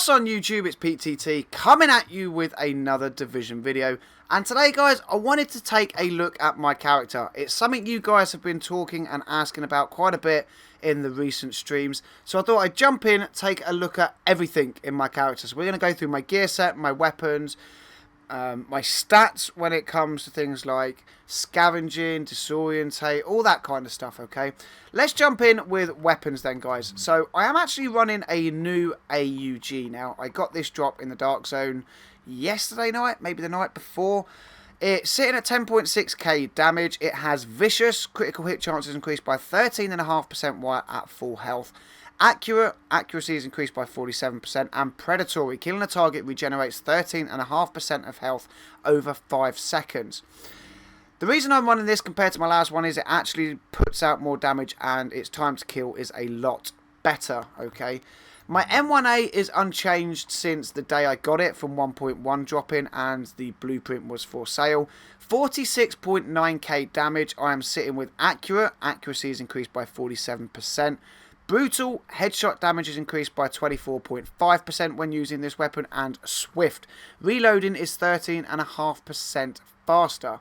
What's on YouTube? It's PeteTT coming at you with another Division video. And today, guys, I wanted to take a look at my character. It's something you guys have been talking and asking about quite a bit in the recent streams. So I thought I'd jump in, take a look at everything in my character. So we're going to go through my gear set, my weapons, my stats when it comes to things like scavenging, disorientate, all that kind of stuff, okay? Let's jump in with weapons then, guys. So I am actually running a new AUG now. I got this drop in the Dark Zone yesterday night, maybe the night before. It's sitting at 10.6k damage. It has vicious, critical hit chances increased by 13.5% while at full health. Accuracy is increased by 47%, and predatory, killing a target regenerates 13.5% of health over 5 seconds. The reason I'm running this compared to my last one is it actually puts out more damage and its time to kill is a lot better, okay? My M1A is unchanged since the day I got it from 1.1 drop-in and the blueprint was for sale. 46.9k damage. I am sitting with accurate. Accuracy is increased by 47%. Brutal, headshot damage is increased by 24.5% when using this weapon, and swift. Reloading is 13.5% faster.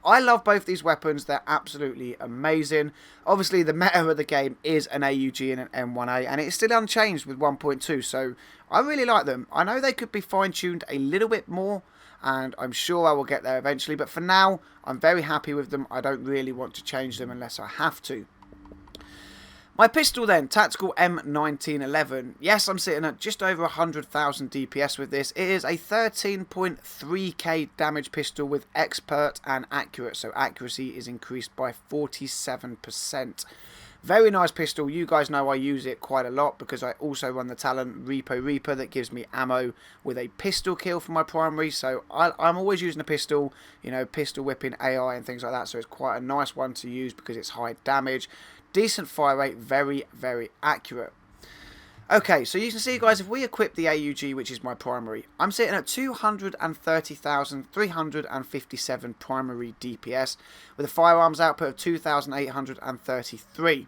I love both these weapons, they're absolutely amazing. Obviously the meta of the game is an AUG and an M1A, and it's still unchanged with 1.2, so I really like them. I know they could be fine-tuned a little bit more, and I'm sure I will get there eventually, but for now, I'm very happy with them. I don't really want to change them unless I have to. My pistol then, Tactical M1911. Yes, I'm sitting at just over 100,000 DPS with this. It is a 13.3k damage pistol with expert and accurate. So accuracy is increased by 47%. Very nice pistol. You guys know I use it quite a lot because I also run the talent Repo Reaper that gives me ammo with a pistol kill for my primary. So I'm always using a pistol, you know, pistol whipping AI and things like that. So it's quite a nice one to use because it's high damage. Decent fire rate, very, very accurate. Okay, so you can see, guys, if we equip the AUG, which is my primary, I'm sitting at 230,357 primary DPS with a firearms output of 2,833.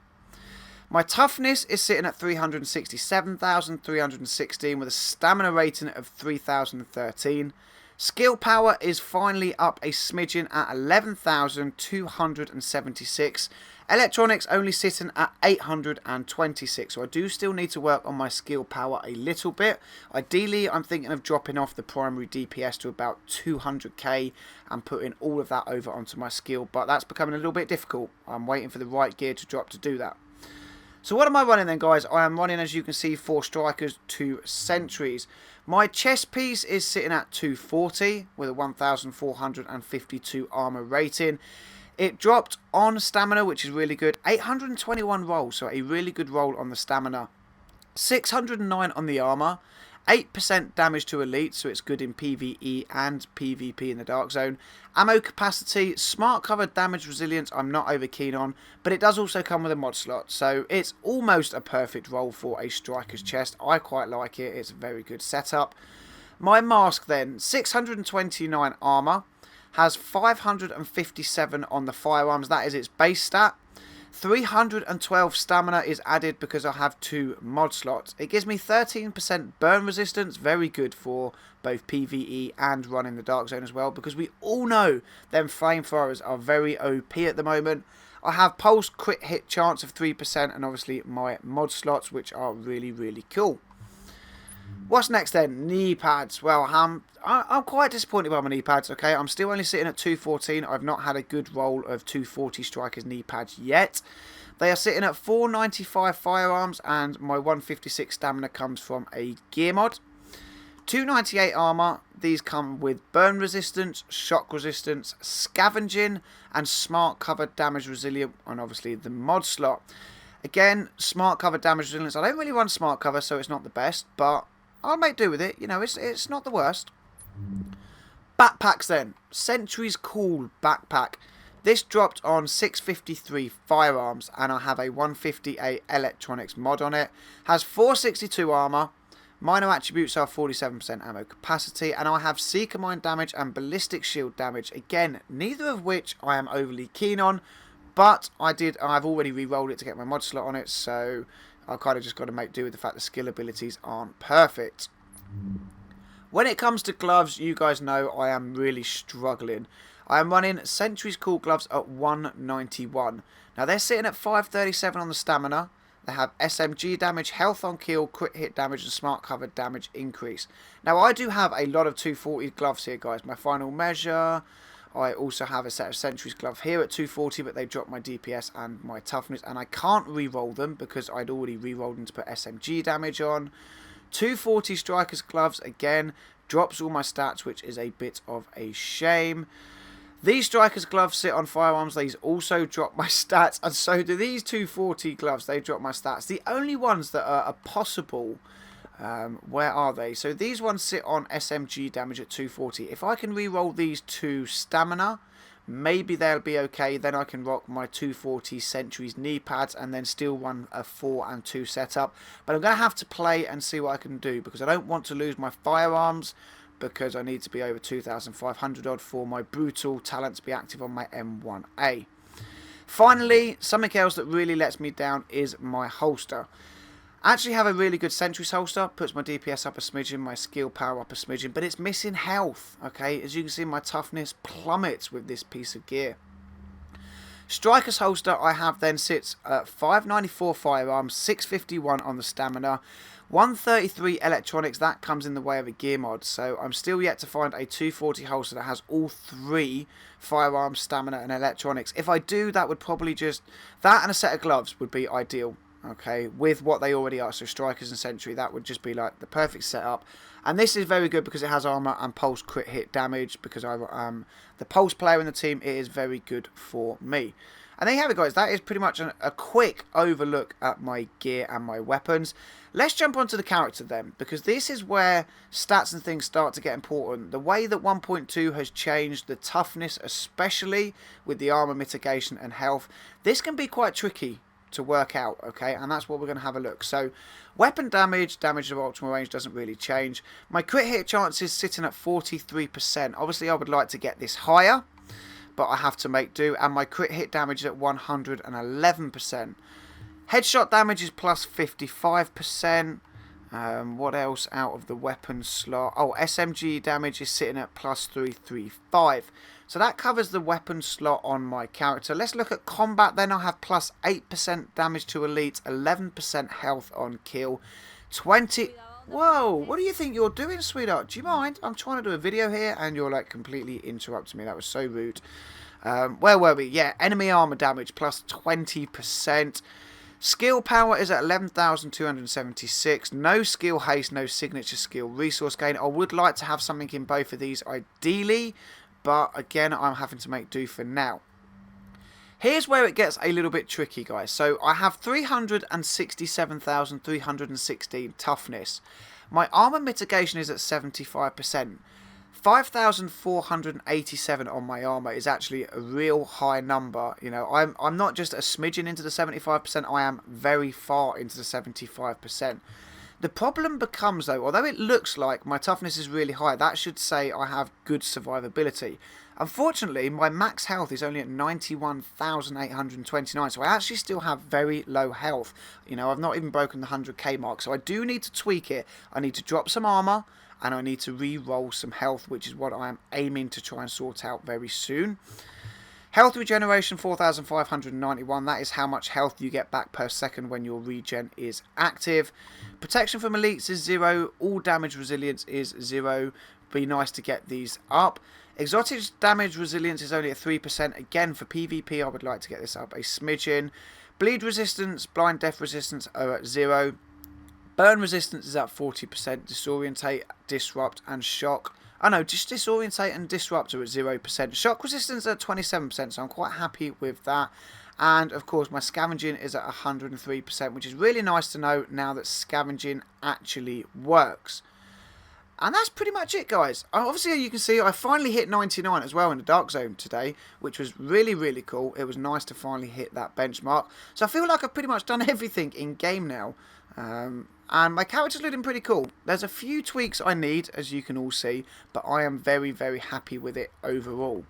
My toughness is sitting at 367,316 with a stamina rating of 3,013. Skill power is finally up a smidgen at 11,276. Electronics only sitting at 826, so I do still need to work on my skill power a little bit. Ideally, I'm thinking of dropping off the primary DPS to about 200k and putting all of that over onto my skill, but that's becoming a little bit difficult. I'm waiting for the right gear to drop to do that. So what am I running then, guys? I am running, as you can see, 4 strikers, 2 sentries. My chest piece is sitting at 240 with a 1,452 armor rating. It dropped on stamina, which is really good. 821 rolls, so a really good roll on the stamina. 609 on the armor. 8% damage to elite, so it's good in PvE and PvP in the Dark Zone. Ammo capacity, smart cover damage resilience I'm not over keen on, but it does also come with a mod slot, so it's almost a perfect roll for a striker's chest. I quite like it, it's a very good setup. My mask then, 629 armor, has 557 on the firearms, that is its base stat. 312 stamina is added because I have 2 mod slots. It gives me 13% burn resistance, very good for both PvE and running the Dark Zone as well, because we all know them flamethrowers are very OP at the moment. I have pulse crit hit chance of 3% and obviously my mod slots, which are really, really cool. What's next then? Knee pads. Well, I'm quite disappointed by my knee pads, okay? I'm still only sitting at 214. I've not had a good roll of 240 strikers knee pads yet. They are sitting at 495 firearms, and my 156 stamina comes from a gear mod. 298 armor. These come with burn resistance, shock resistance, scavenging, and smart cover damage resilient, and obviously the mod slot. Again, smart cover damage resilience. I don't really run smart cover, so it's not the best, but I'll make do with it. You know, it's not the worst. Backpacks then. Sentry's Cool backpack. This dropped on 653 firearms, and I have a 158 electronics mod on it. Has 462 armor. Minor attributes are 47% ammo capacity, and I have Seeker Mine damage and Ballistic Shield damage. Again, neither of which I am overly keen on, but I've already re-rolled it to get my mod slot on it, so I've kind of just got to make do with the fact the skill abilities aren't perfect. When it comes to gloves, you guys know I am really struggling. I am running Sentry's Cool gloves at 191. Now they're sitting at 537 on the stamina. They have SMG damage, health on kill, crit hit damage and smart cover damage increase. Now I do have a lot of 240 gloves here, guys. My final measure. I also have a set of Sentry's glove here at 240, but they dropped my DPS and my toughness, and I can't re-roll them because I'd already re-rolled them to put SMG damage on. 240 Strikers gloves, again, drops all my stats, which is a bit of a shame. These Strikers gloves sit on firearms. These also drop my stats, and so do these 240 gloves. They drop my stats. The only ones that are possible, where are they? So these ones sit on SMG damage at 240. If I can re-roll these to stamina, maybe they'll be okay. Then I can rock my 240 Sentry's knee pads and then still run a 4 and 2 setup. But I'm going to have to play and see what I can do because I don't want to lose my firearms, because I need to be over 2,500 odd for my brutal talent to be active on my M1A. Finally, something else that really lets me down is my holster. I actually have a really good Sentry's holster, puts my DPS up a smidgen, my skill power up a smidgen, but it's missing health, okay? As you can see, my toughness plummets with this piece of gear. Striker's holster I have then sits at 594 firearms, 651 on the stamina, 133 electronics. That comes in the way of a gear mod, so I'm still yet to find a 240 holster that has all three firearms, stamina and electronics. If I do, that would probably just, that and a set of gloves would be ideal, okay, with what they already are. So Strikers and Sentry, that would just be like the perfect setup. And this is very good because it has armor and pulse crit hit damage. Because I am the pulse player in the team, it is very good for me. And there you have it, guys. That is pretty much a quick overlook at my gear and my weapons. Let's jump onto the character then, because this is where stats and things start to get important. The way that 1.2 has changed the toughness, especially with the armor mitigation and health, this can be quite tricky to work out, okay, and that's what we're going to have a look. So weapon damage of optimal range doesn't really change. My crit hit chances sitting at 43%. Obviously I would like to get this higher, but I have to make do, and my crit hit damage is at 111%. Headshot damage is plus 55%. What else out of the weapon slot? Oh, SMG damage is sitting at plus 335. So that covers the weapon slot on my character. Let's look at combat then. I have plus 8% damage to elite, 11% health on kill, 20... Whoa, what do you think you're doing, sweetheart? Do you mind? I'm trying to do a video here and you're like completely interrupting me. That was so rude. Where were we? Yeah, enemy armor damage plus 20%. Skill power is at 11,276. No skill haste, no signature skill resource gain. I would like to have something in both of these ideally, but again, I'm having to make do for now. Here's where it gets a little bit tricky, guys. So I have 367,316 toughness. My armor mitigation is at 75%. 5,487 on my armor is actually a real high number. You know, I'm not just a smidgen into the 75%, I am very far into the 75%. The problem becomes, though, although it looks like my toughness is really high, that should say I have good survivability. Unfortunately, my max health is only at 91,829, so I actually still have very low health. You know, I've not even broken the 100k mark, so I do need to tweak it. I need to drop some armor, and I need to re-roll some health, which is what I am aiming to try and sort out very soon. Health regeneration 4,591, that is how much health you get back per second when your regen is active. Protection from elites is 0, all damage resilience is 0, be nice to get these up. Exotic damage resilience is only at 3, again for PvP I would like to get this up a smidgen. Bleed resistance, blind death resistance are at 0. Burn resistance is at 40%, disorientate, disrupt and shock. Oh no, just disorientate and disrupt are at 0%. Shock resistance at 27%, so I'm quite happy with that. And of course my scavenging is at 103%, which is really nice to know now that scavenging actually works. And that's pretty much it, guys. Obviously, you can see I finally hit 99 as well in the Dark Zone today, which was really, really cool. It was nice to finally hit that benchmark. So I feel like I've pretty much done everything in-game now. And my character's looking pretty cool. There's a few tweaks I need, as you can all see, but I am very, very happy with it overall.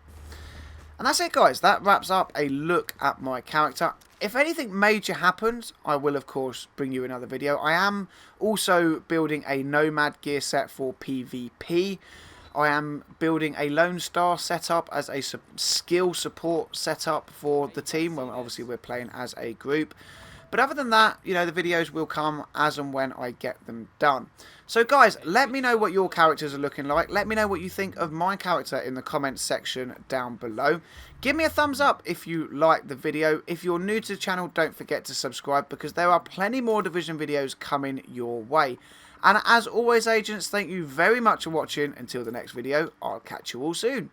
And that's it, guys. That wraps up a look at my character. If anything major happens, I will of course bring you another video. I am also building a Nomad gear set for PvP. I am building a Lone Star setup as a skill support setup for the team. Well, obviously we're playing as a group. But other than that, you know, the videos will come as and when I get them done. So guys, let me know what your characters are looking like. Let me know what you think of my character in the comments section down below. Give me a thumbs up if you like the video. If you're new to the channel, don't forget to subscribe because there are plenty more Division videos coming your way. And as always, agents, thank you very much for watching. Until the next video, I'll catch you all soon.